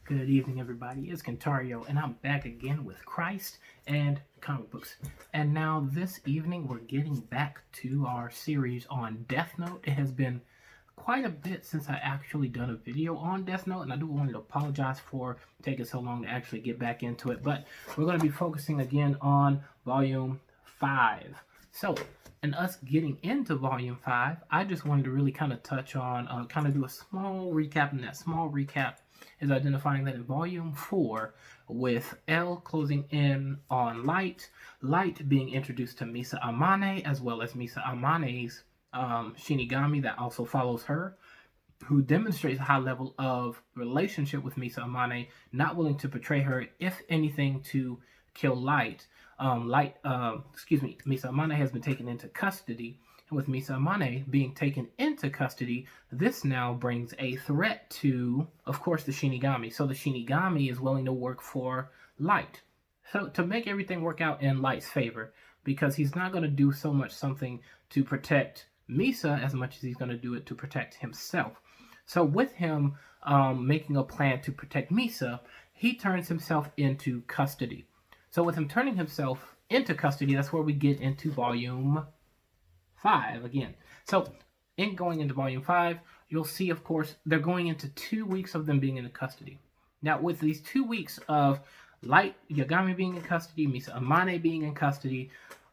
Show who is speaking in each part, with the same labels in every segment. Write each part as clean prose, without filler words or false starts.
Speaker 1: Good evening, everybody. It's Kentario, and I'm back again with Christ and comic books. And now, this evening, we're getting back to our series on Deathnote. It has been quite a bit since I actually done a video on Deathnote, and I do want to apologize for taking so long to actually get back into it. But we're going to be focusing again on Volume 5. So, in us getting into Volume 5, I just wanted to really kind of touch on, kind of do a small recap, and that small recap is identifying that in Volume 4, with L closing in on Light, Light being introduced to Misa Amane, as well as Misa Amane's Shinigami that also follows her, who demonstrates a high level of relationship with Misa Amane, not willing to betray her, if anything, to kill Light. Misa Amane has been taken into custody. And with Misa Amane being taken into custody, this now brings a threat to, of course, the Shinigami. So the Shinigami is willing to work for Light. So to make everything work out in Light's favor, because he's not going to do so much something to protect Misa as much as he's going to do it to protect himself. So with him making a plan to protect Misa, he turns himself into custody. So with him turning himself into custody, that's where we get into Volume 5 again. So in going into Volume 5, you'll see, of course, they're going into 2 weeks of them being in custody. Now, with these 2 weeks of Light Yagami being in custody, Misa Amane being in custody,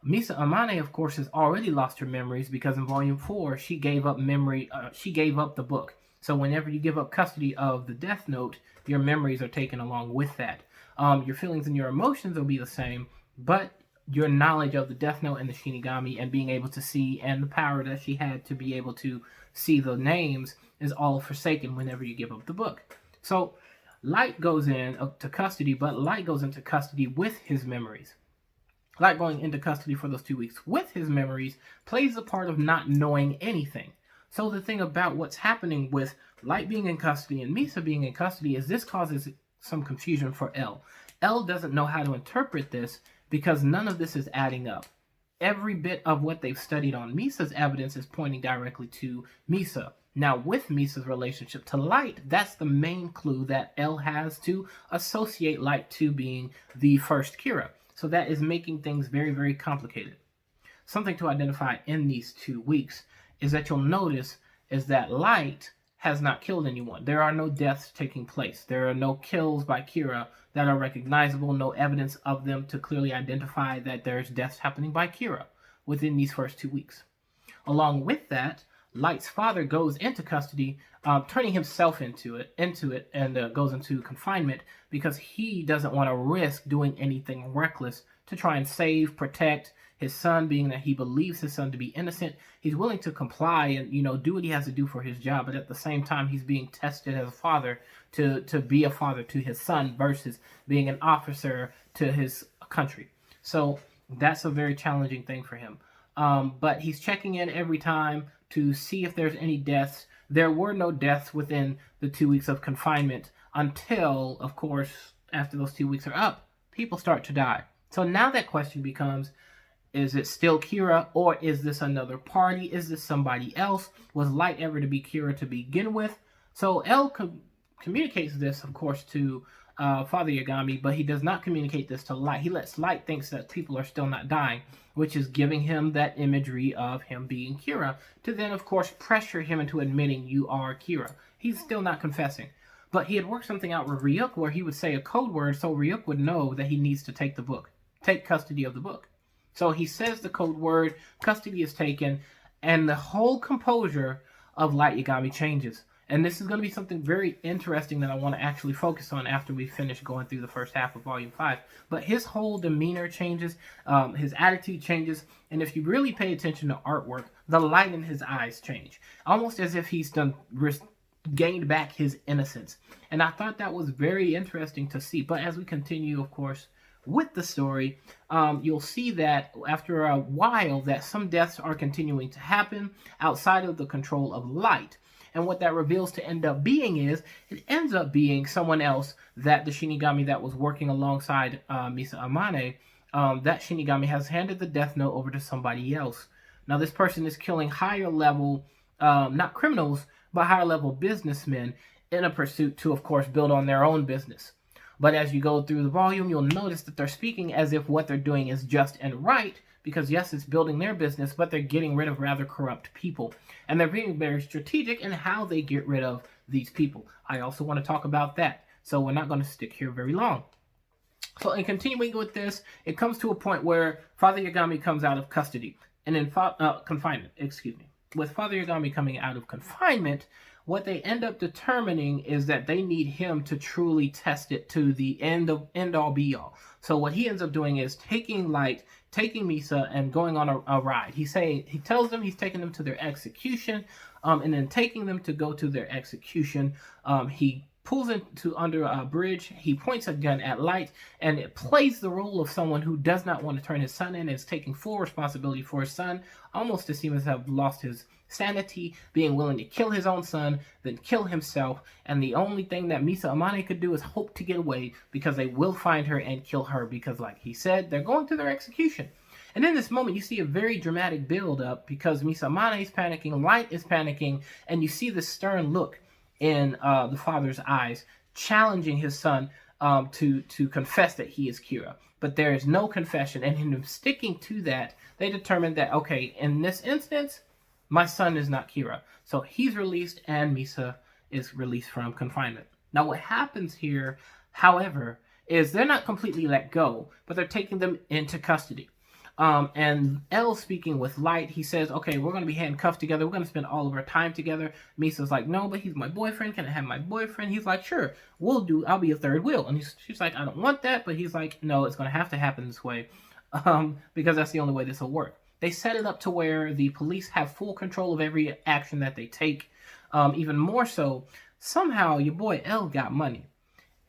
Speaker 1: Misa Amane, of course, has already lost her memories because in Volume 4, she gave up she gave up the book. So whenever you give up custody of the Death Note, your memories are taken along with that. Your feelings and your emotions will be the same, but your knowledge of the Death Note and the Shinigami and being able to see, and the power that she had to be able to see the names, is all forsaken whenever you give up the book. So Light goes into custody, but Light goes into custody with his memories. Light going into custody for those 2 weeks with his memories plays the part of not knowing anything. So the thing about what's happening with Light being in custody and Misa being in custody is this causes some confusion for L. L doesn't know how to interpret this because none of this is adding up. Every bit of what they've studied on Misa's evidence is pointing directly to Misa. Now, with Misa's relationship to Light, that's the main clue that L has to associate Light to being the first Kira. So that is making things very, very complicated. Something to identify in these 2 weeks is that you'll notice is that Light has not killed anyone. There are no deaths taking place. There are no kills by Kira that are recognizable, no evidence of them to clearly identify that there's deaths happening by Kira within these first 2 weeks. Along with that, Light's father goes into custody, turning himself into it, and goes into confinement because he doesn't want to risk doing anything reckless to try and save, protect his son, being that he believes his son to be innocent. He's willing to comply and, do what he has to do for his job, but at the same time, he's being tested as a father to be a father to his son versus being an officer to his country. So that's a very challenging thing for him. But he's checking in every time to see if there's any deaths. There were no deaths within the 2 weeks of confinement until, of course, after those 2 weeks are up, people start to die. So now that question becomes, is it still Kira, or is this another party? Is this somebody else? Was Light ever to be Kira to begin with? So L communicates this, of course, to Father Yagami, but he does not communicate this to Light. He lets Light think that people are still not dying, which is giving him that imagery of him being Kira, to then, of course, pressure him into admitting you are Kira. He's still not confessing. But he had worked something out with Ryuk where he would say a code word so Ryuk would know that he needs to take custody of the book. So he says the code word, custody is taken, and the whole composure of Light Yagami changes. And this is going to be something very interesting that I want to actually focus on after we finish going through the first half of Volume 5. But his whole demeanor changes, his attitude changes, and if you really pay attention to artwork, the light in his eyes change. Almost as if he's gained back his innocence. And I thought that was very interesting to see. But as we continue, of course, with the story, you'll see that after a while that some deaths are continuing to happen outside of the control of Light. And what that reveals to end up being is, it ends up being someone else that the Shinigami that was working alongside Misa Amane, that Shinigami has handed the Death Note over to somebody else. Now this person is killing higher level, not criminals, but higher level businessmen in a pursuit to, of course, build on their own business. But as you go through the volume, you'll notice that they're speaking as if what they're doing is just and right, because yes, it's building their business, but they're getting rid of rather corrupt people. And they're being very strategic in how they get rid of these people. I also want to talk about that. So we're not going to stick here very long. So in continuing with this, it comes to a point where Father Yagami comes out of custody. And in confinement, excuse me. With Father Yagami coming out of confinement, what they end up determining is that they need him to truly test it to the end all be all. So what he ends up doing is taking Light, taking Misa, and going on a ride. He tells them he's taking them to their execution, and then taking them to go to their execution. He pulls into under a bridge. He points a gun at Light, and it plays the role of someone who does not want to turn his son in, is taking full responsibility for his son, almost to seem as have lost his sanity, being willing to kill his own son, then kill himself. And the only thing that Misa Amane could do is hope to get away, because they will find her and kill her, because like he said, they're going to their execution. And in this moment, you see a very dramatic build-up, because Misa Amane is panicking, Light is panicking, and you see this stern look in the father's eyes, challenging his son to confess that he is Kira. But there is no confession, and in sticking to that, they determined that, okay, in this instance, my son is not Kira. So he's released, and Misa is released from confinement. Now what happens here, however, is they're not completely let go, but they're taking them into custody. And L, speaking with Light, he says, okay, we're going to be handcuffed together. We're going to spend all of our time together. Misa's like, no, but he's my boyfriend. Can I have my boyfriend? He's like, sure, I'll be a third wheel. And she's like, I don't want that. But he's like, no, it's going to happen this way, because that's the only way this will work. They set it up to where the police have full control of every action that they take. Even more so, somehow your boy L got money.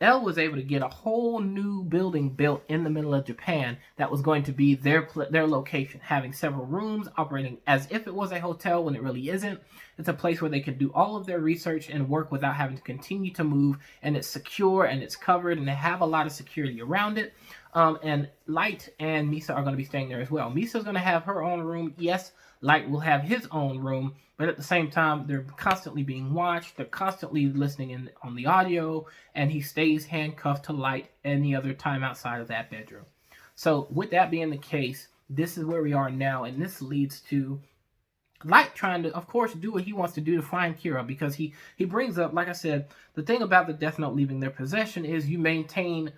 Speaker 1: L was able to get a whole new building built in the middle of Japan that was going to be their location, having several rooms, operating as if it was a hotel when it really isn't. It's a place where they could do all of their research and work without having to continue to move, and it's secure and it's covered, and they have a lot of security around it. And Light and Misa are going to be staying there as well. Misa's going to have her own room. Yes, Light will have his own room, but at the same time, they're constantly being watched. They're constantly listening in on the audio, and he stays handcuffed to Light any other time outside of that bedroom. So with that being the case, this is where we are now, and this leads to Light trying to, of course, do what he wants to do to find Kira, because he brings up, like I said, the thing about the Death Note leaving their possession is you maintain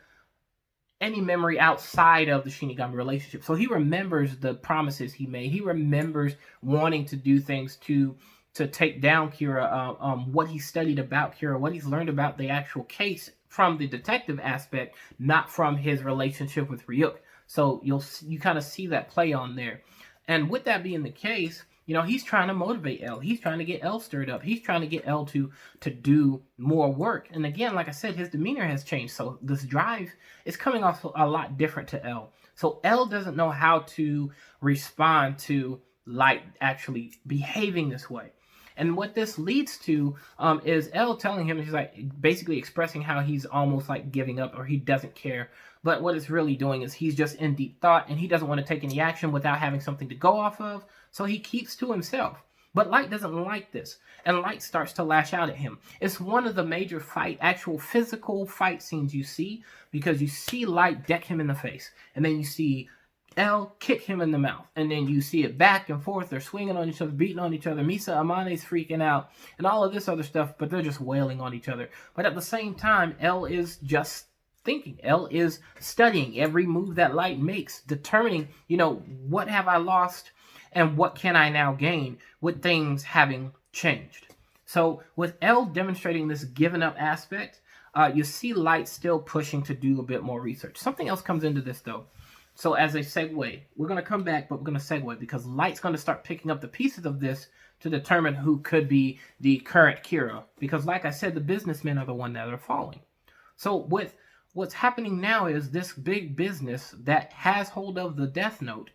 Speaker 1: any memory outside of the Shinigami relationship. So he remembers the promises he made. He remembers wanting to do things to take down Kira, what he studied about Kira, what he's learned about the actual case from the detective aspect, not from his relationship with Ryuk. So you kind of see that play on there. And with that being the case, he's trying to motivate L. He's trying to get L stirred up. He's trying to get L to do more work. And again, like I said, his demeanor has changed. So this drive is coming off a lot different to L. So L doesn't know how to respond to Light actually behaving this way. And what this leads to is L telling him, he's like basically expressing how he's almost like giving up, or he doesn't care. But what it's really doing is he's just in deep thought, and he doesn't want to take any action without having something to go off of. So he keeps to himself. But Light doesn't like this, and Light starts to lash out at him. It's one of the major actual physical fight scenes you see, because you see Light deck him in the face, and then you see L kick him in the mouth, and then you see it back and forth. They're swinging on each other, beating on each other. Misa Amane's freaking out, and all of this other stuff, but they're just wailing on each other. But at the same time, L is just thinking. L is studying every move that Light makes, determining, what have I lost and what can I now gain with things having changed. So with L demonstrating this given up aspect, you see Light still pushing to do a bit more research. Something else comes into this though. So as a segue, we're going to come back, but we're going to segue, because Light's going to start picking up the pieces of this to determine who could be the current Kira. Because like I said, the businessmen are the one that are falling. So with what's happening now is this big business that has hold of the Death Note,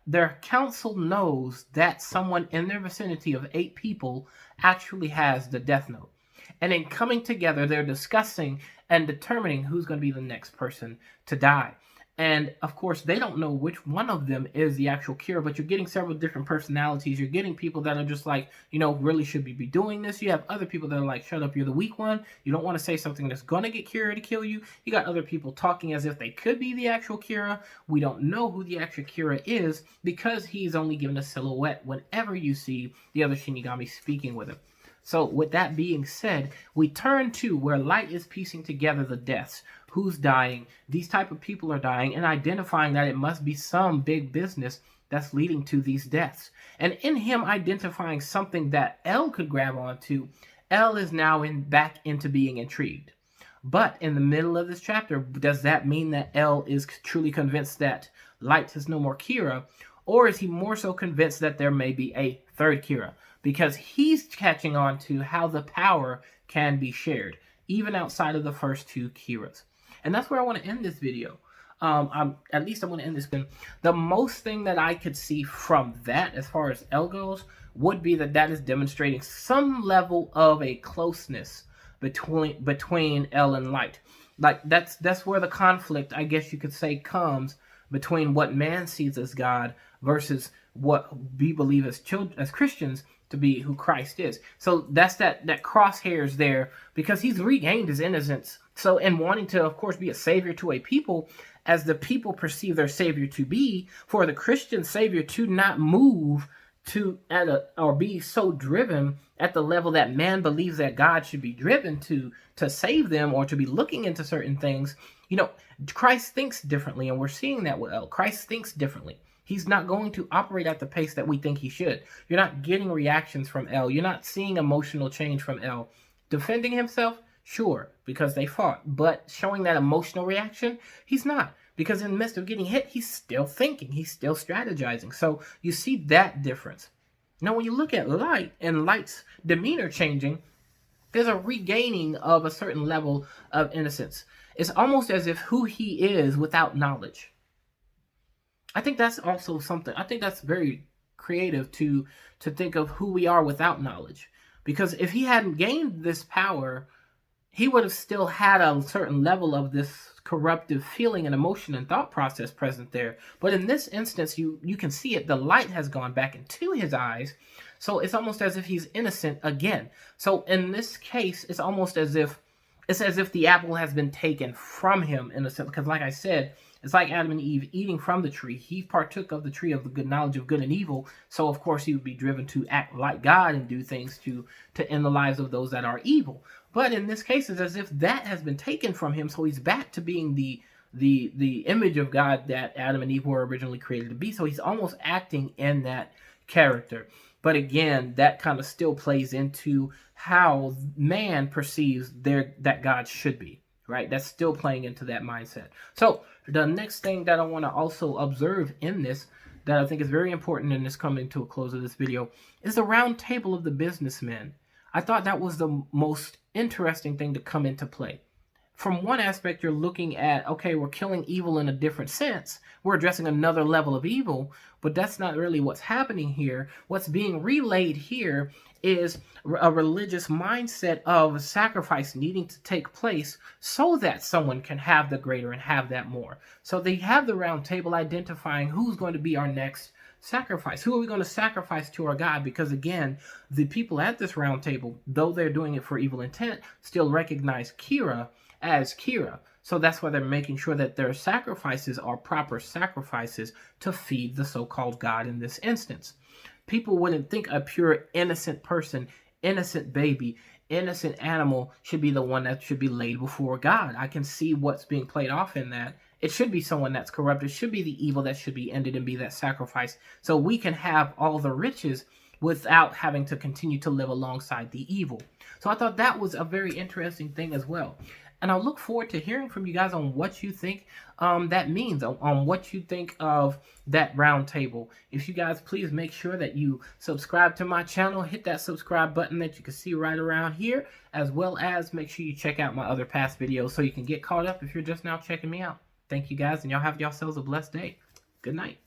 Speaker 1: their council knows that someone in their vicinity of 8 people actually has the Death Note. And in coming together, they're discussing and determining who's going to be the next person to die. And of course, they don't know which one of them is the actual Kira, but you're getting several different personalities. You're getting people that are just like, really should we be doing this? You have other people that are like, shut up, you're the weak one. You don't want to say something that's going to get Kira to kill you. You got other people talking as if they could be the actual Kira. We don't know who the actual Kira is because he's only given a silhouette whenever you see the other Shinigami speaking with him. So with that being said, we turn to where Light is piecing together the deaths. Who's dying? These type of people are dying, and identifying that it must be some big business that's leading to these deaths. And in him identifying something that L could grab onto, L is now back into being intrigued. But in the middle of this chapter, does that mean that L is truly convinced that Light is no more Kira? Or is he more so convinced that there may be a third Kira? Because he's catching on to how the power can be shared, even outside of the first two Kiras. And that's where I want to end this video. At least I want to end this. The most thing that I could see from that, as far as L goes, would be that is demonstrating some level of a closeness between L and Light. Like that's where the conflict, I guess you could say, comes between what man sees as God versus what we believe as Christians to be who Christ is. So that's that crosshairs there, because he's regained his innocence. So in wanting to, of course, be a savior to a people, as the people perceive their savior to be, for the Christian savior to not move or be so driven at the level that man believes that God should be driven to save them, or to be looking into certain things. Christ thinks differently, and we're seeing that with L. Christ thinks differently. He's not going to operate at the pace that we think he should. You're not getting reactions from L. You're not seeing emotional change from L. Defending himself, sure, because they fought. But showing that emotional reaction, he's not. Because in the midst of getting hit, he's still thinking. He's still strategizing. So you see that difference. Now, when you look at Light and Light's demeanor changing, there's a regaining of a certain level of innocence. It's almost as if who he is without knowledge. I think that's also something. I think that's very creative to think of who we are without knowledge. Because if he hadn't gained this power, he would have still had a certain level of this corruptive feeling and emotion and thought process present there. But in this instance, you can see it. The light has gone back into his eyes. So it's almost as if he's innocent again. So in this case, it's almost as if the apple has been taken from him, in a sense. Because like I said, it's like Adam and Eve eating from the tree. He partook of the tree of the good knowledge of good and evil. So of course he would be driven to act like God and do things to end the lives of those that are evil. But in this case, it's as if that has been taken from him. So he's back to being the image of God that Adam and Eve were originally created to be. So he's almost acting in that character. But again, that kind of still plays into how man perceives that God should be, right? That's still playing into that mindset. So the next thing that I want to also observe in this, that I think is very important in this coming to a close of this video, is the round table of the businessmen. I thought that was the most interesting thing to come into play. From one aspect, you're looking at, okay, we're killing evil in a different sense. We're addressing another level of evil, but that's not really what's happening here. What's being relayed here is a religious mindset of sacrifice needing to take place so that someone can have the greater and have that more. So they have the round table identifying who's going to be our next sacrifice. Who are we going to sacrifice to our God? Because again, the people at this round table, though they're doing it for evil intent, still recognize Kira as Kira. So that's why they're making sure that their sacrifices are proper sacrifices to feed the so-called God in this instance. People wouldn't think a pure innocent person, innocent baby, innocent animal should be the one that should be laid before God. I can see what's being played off in that. It should be someone that's corrupt. It should be the evil that should be ended and be that sacrifice. So we can have all the riches without having to continue to live alongside the evil. So I thought that was a very interesting thing as well. And I look forward to hearing from you guys on what you think that means, on what you think of that round table. If you guys please make sure that you subscribe to my channel, hit that subscribe button that you can see right around here, as well as make sure you check out my other past videos so you can get caught up if you're just now checking me out. Thank you guys, and y'all have yourselves a blessed day. Good night.